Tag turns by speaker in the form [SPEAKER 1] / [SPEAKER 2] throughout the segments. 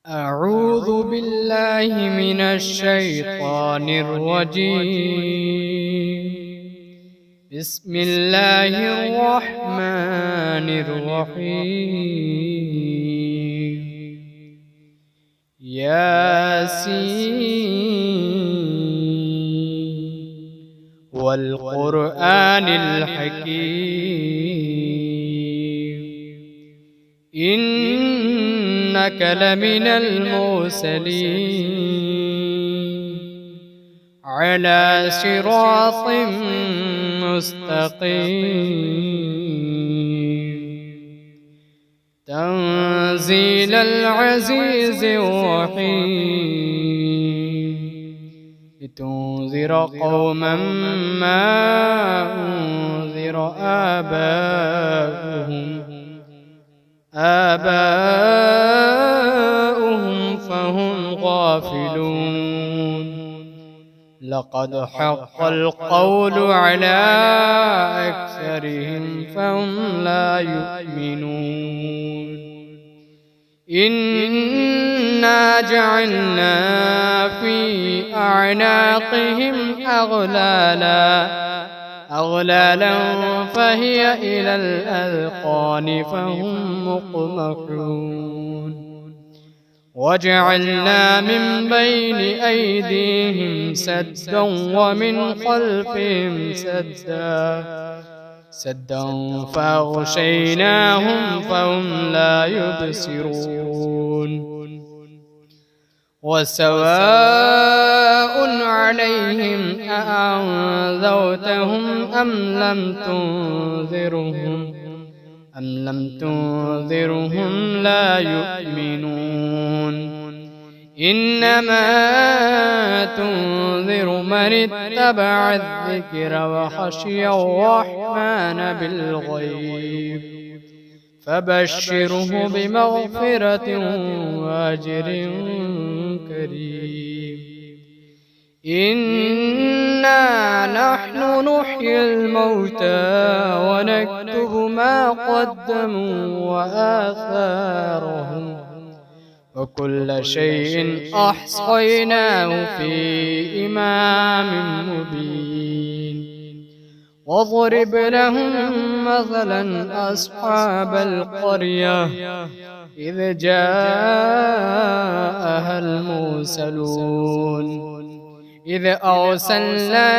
[SPEAKER 1] أعوذ بالله من الشيطان الرجيم. بسم الله الرحمن الرحيم. ياسين والقرآن الحكيم إنك لمن المرسلين على صراط مستقيم تنزيل العزيز الرحيم لتنذر قوما ما أنذر آباؤهم فهم غافلون. لقد حق القول على أكثرهم فهم لا يؤمنون. إنا جعلنا في أعناقهم أغلالا فهي إلى الأذقان فهم مقمحون. وجعلنا من بين أيديهم سدا ومن خلفهم سدا فأغشيناهم فهم لا يبصرون. وسواء عليهم أأنذرتهم أم لم تنذرهم لا يؤمنون. إنما تنذر من اتبع الذكر وخشي الرحمن بالغيب فبشره بمغفرة وأجر كريم. إنا نحن نحيي الموتى ونكتب ما قدموا وآثارهم وكل شيء أحصيناه في إمام مبين. واضرب لهم مثلا أصحاب القرية إذ جاءها المرسلون إذ أرسلنا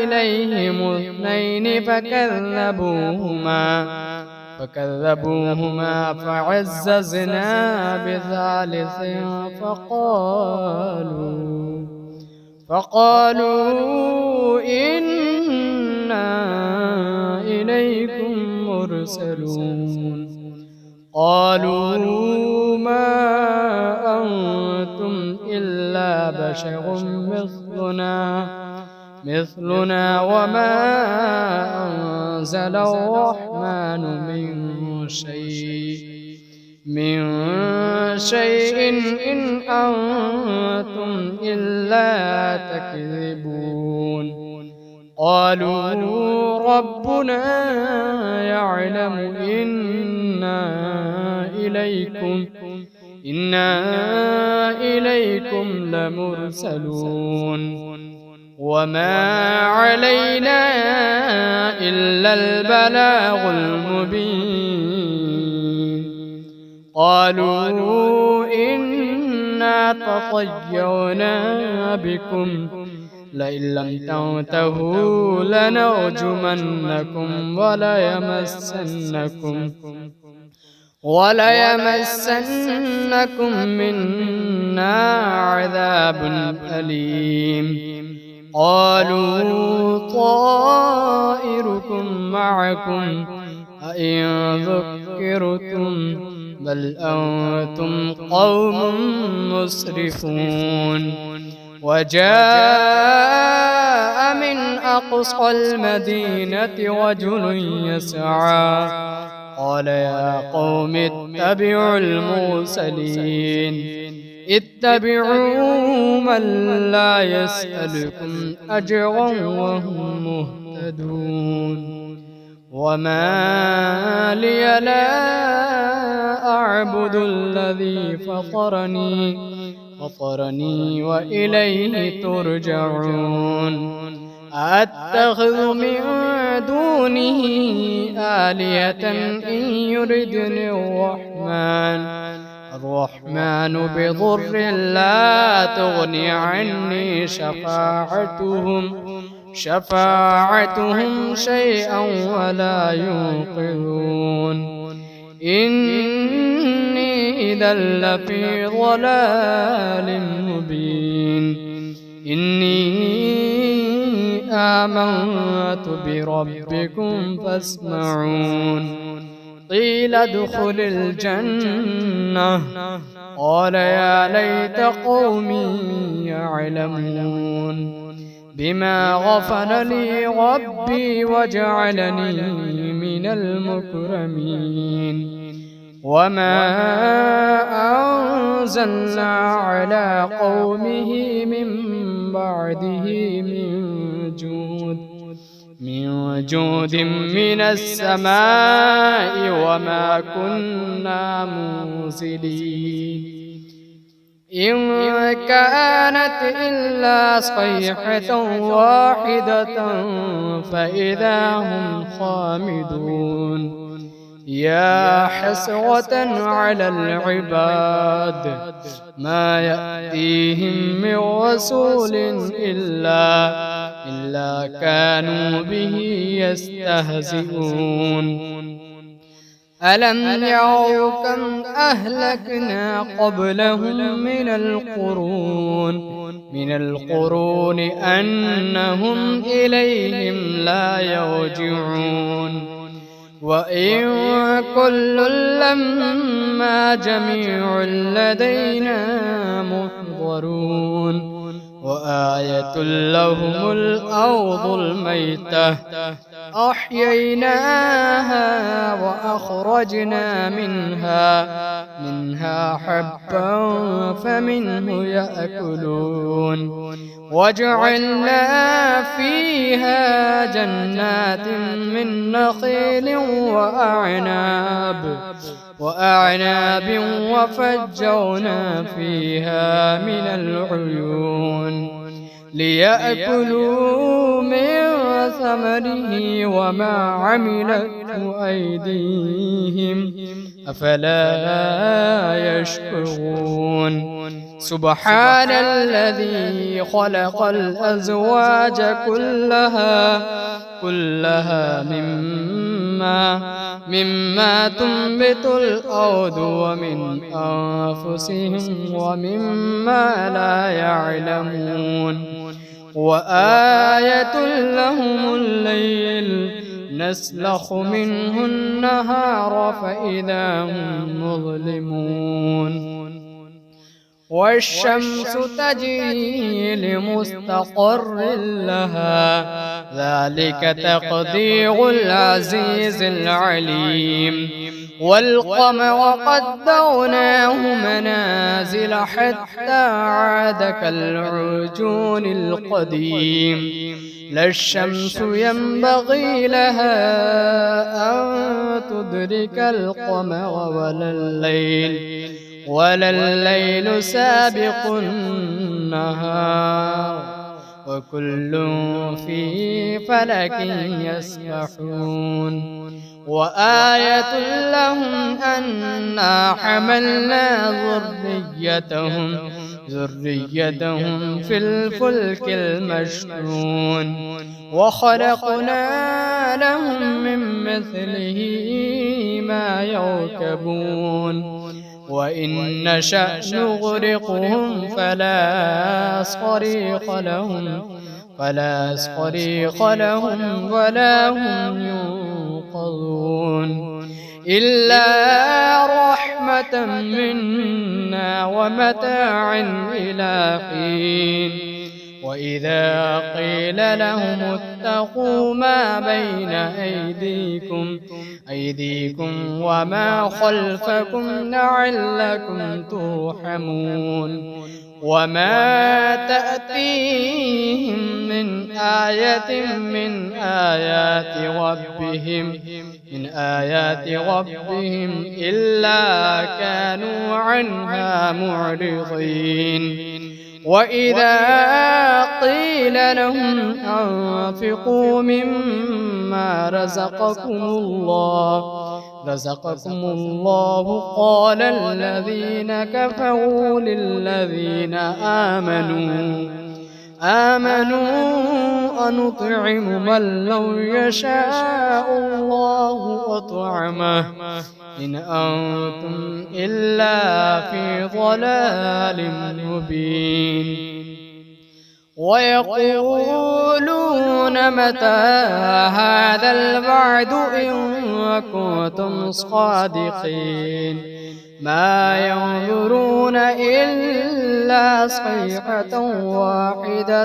[SPEAKER 1] إليهم اثنين فكذبوهما فعززنا بثالث فقالوا إنا إليكم مرسلون. قالوا ما أنتم إلا بشر مثلنا وما أنزل الرحمن من شيء إن أنتم إلا تكذبون. قالوا ربنا يعلم إنا إليكم لمرسلون وما علينا إلا البلاغ المبين. قالوا إنا تطيرنا بكم لئن لم تنتهوا لنرجمنكم وليمسنكم منا عذاب أليم. قالوا طائركم معكم أئن ذكرتم بل أنتم قوم مسرفون. وجاء من أقصى المدينة رجل يسعى قال يا قوم اتبعوا المرسلين اتبعوا من لا يسألكم أجرا وهم مهتدون. وما لي لا أعبد الذي فطرني وإليه ترجعون أتخذ من دونه آلهة إن يردني الرحمن بضر لا تغني عني شفاعتهم شيئا ولا ينقذون إني إذا لفي ضلال مبين إني آمنت بربكم فاسمعون قيل ادخل الجنة قال يا ليت قومي يعلمون بما غفر لي ربي وجعلني من المكرمين وما أنزلنا على قومه من بعده من جود من السماء وما كنا منزلين إن كانت إلا صيحة واحدة فإذا هم خامدون يا حسرة على العباد ما يأتيهم من رسول إلا كانوا به يستهزئون ألم يروا كم أهلكنا قبلهم من القرون أنهم إليهم لا يرجعون وإن كل لما جميع لدينا محضرون وآية لهم الأرض الميتة أحييناها وأخرجنا منها حبا فمنه يأكلون وجعلنا فيها جنات من نخيل وأعناب وفجرنا فيها من العيون ليأكلوا من ثمره وما عملته أيديهم أفلا يشكرون سبحان الذي خلق الأزواج كلها مما تنبت الأرض ومن أنفسهم ومما لا يعلمون وآية لهم الليل نسلخ منه النهار فإذا هم مظلمون والشمس تجري لمستقر لها ذلك تقدير العزيز العليم والقمر قدرناه منازل حتى عاد كالعرجون القديم لا الشمس ينبغي لها أن تدرك القمر ولا الليل سابق النهار وكل في فلك يسبحون وآية لهم أنا حملنا ذريتهم في الفلك المشحون وخلقنا لهم من مثله ما يركبون وإن نشأ نغرقهم فلا صريخ لهم ولا هم ينقذون إلا رحمة منا ومتاعا إلى حين وإذا قيل لهم اتقوا ما بين أيديكم وما خلفكم لعلكم ترحمون وما تأتيهم من آية من آيات ربهم إلا كانوا عنها معرضين وإذا قيل لهم أنفقوا مما رزقكم الله قال الذين كفروا للذين آمنوا أنطعم من لو يشاء الله أطعمه إن أنتم إلا في ضلال مبين ويقولون متى هذا الوعد إن كنتم صادقين ما ينظرون إلا صيحة واحدة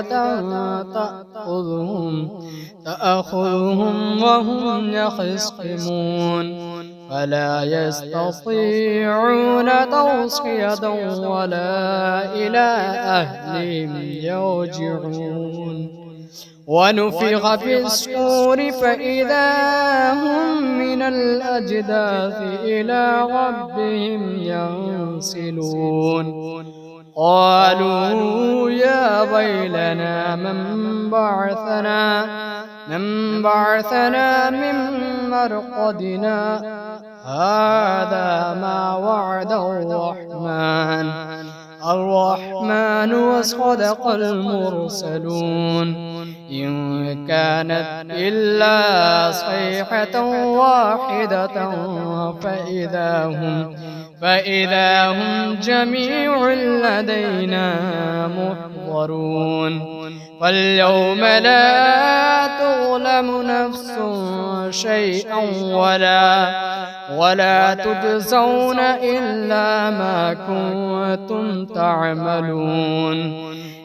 [SPEAKER 1] تأخذهم وهم يخصمون فلا يستطيعون توصية ولا إلى أهلهم يرجعون ونفخ في الصور فإذا هم من الأجداث إلى ربهم ينسلون قالوا يا ويلنا من بعثنا من مرقدنا هذا ما وعد الرحمن وصدق المرسلون إن كانت إلا صيحة واحدة فإذا هم جميع لدينا محضرون فاليوم لا تظلم نفس شيئا ولا تجزون إلا ما كنتم تعملون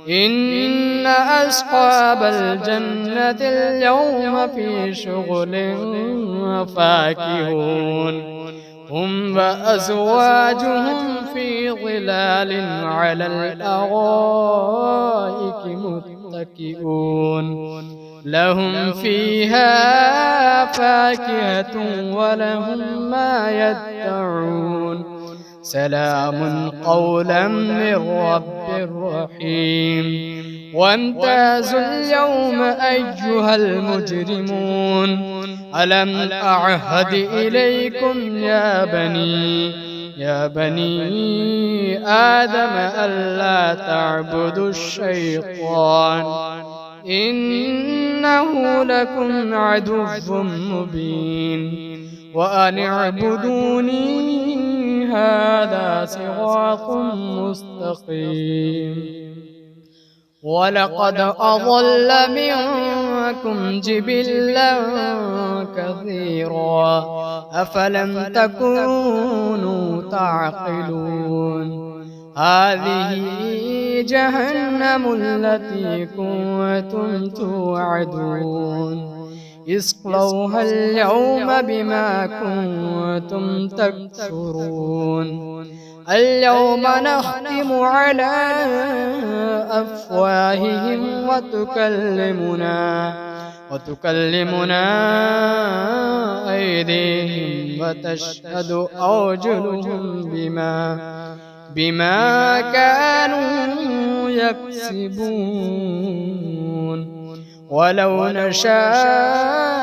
[SPEAKER 1] إن أصحاب الجنة اليوم في شغل فاكهون هم وأزواجهم في ظلال على الأرائك متكئون لهم فيها فاكهة ولهم ما يدعون سلام قولا من رب رحيم وامتازوا اليوم أيها المجرمون ألم أعهد إليكم يا بني آدم ألا تعبدوا الشيطان إنه لكم عدو مبين وأن اعبدوني هذا صراط مستقيم ولقد أضل منكم جبلا كثيرا أفلم تكونوا تعقلون هذه جهنم التي كنتم توعدون اصلوها اليوم بما كنتم تكفرون اليوم نختم على أفواههم وتكلمنا أيديهم وتشهد أرجلهم بما كانوا يكسبون ولو نشاء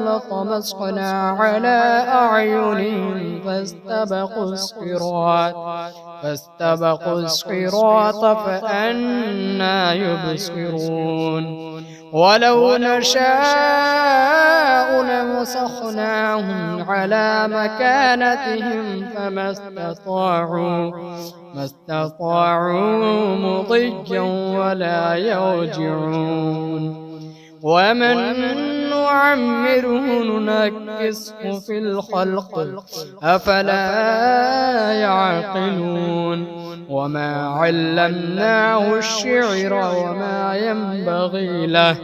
[SPEAKER 1] لطمسنا على أعينهم فاستبقوا الصراط فأنى يبصرون ولو نشاء لمسخناهم على مكانتهم فما استطاعوا مضيا ولا يرجعون ومن نعمره ننكسه في الخلق أفلا يعقلون وما علمناه الشعر وما ينبغي له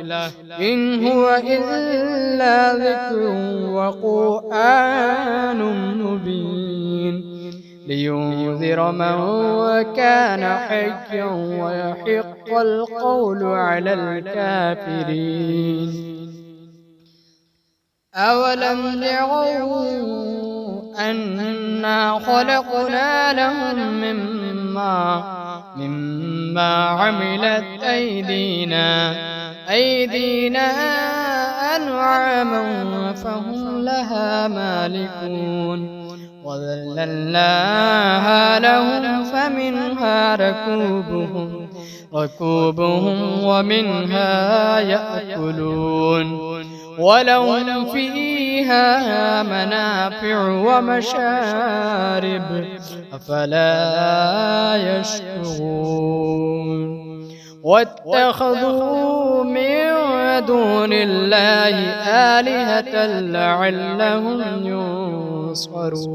[SPEAKER 1] إن هو إلا ذكر وقرآن مبين لينذر من كان حيا ويحق القول على الكافرين أولم يروا أنا خلقنا لهم مما عملت أيدينا أنعاما فهم لها مالكون وذللناها لهم فمنها ركوبهم ومنها يأكلون ولهم فيها منافع ومشارب أفلا يشكرون واتخذوا من دون الله آلهة لعلهم ينصرون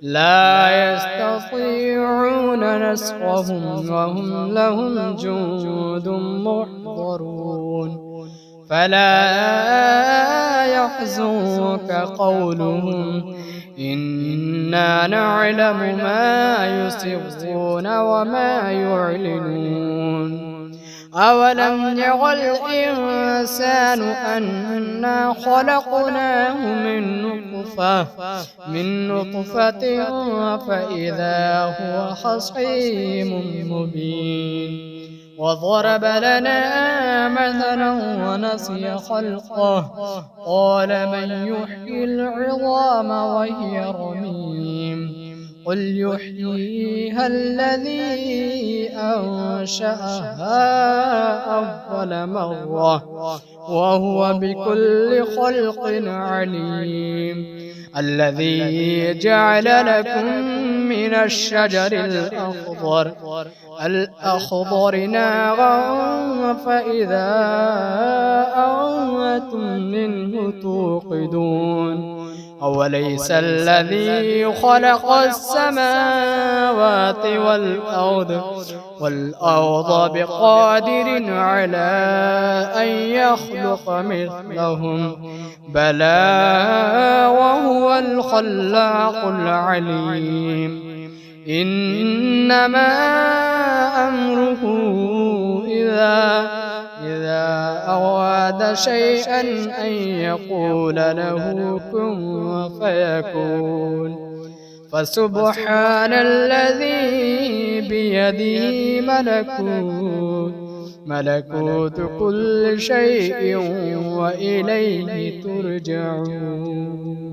[SPEAKER 1] لا يستطيعون نصرهم وهم لهم جند محضرون فلا يحزنك قولهم إنا نعلم ما يسرون وما يعلنون أولم ير الإنسان أنا خلقناه من نطفة فإذا هو خصيم مبين وضرب لنا مثلا ونسي خلقه قال من يحيي العظام وهي رميم قل يحييها الذي أنشأها أول مرة وهو بكل خلق عليم الذي جعل لكم من الشجر الأخضر نارا فإذا أنتم منه توقدون أوليس الذي خلق السماوات والأرض بقادر على أن يخلق مثلهم بلى وهو الخلاق العليم إنما أمره إذا أراد شيئا أن يقول له كن فيكون فسبحان الذي بيده ملكوت كل شيء وإليه ترجعون.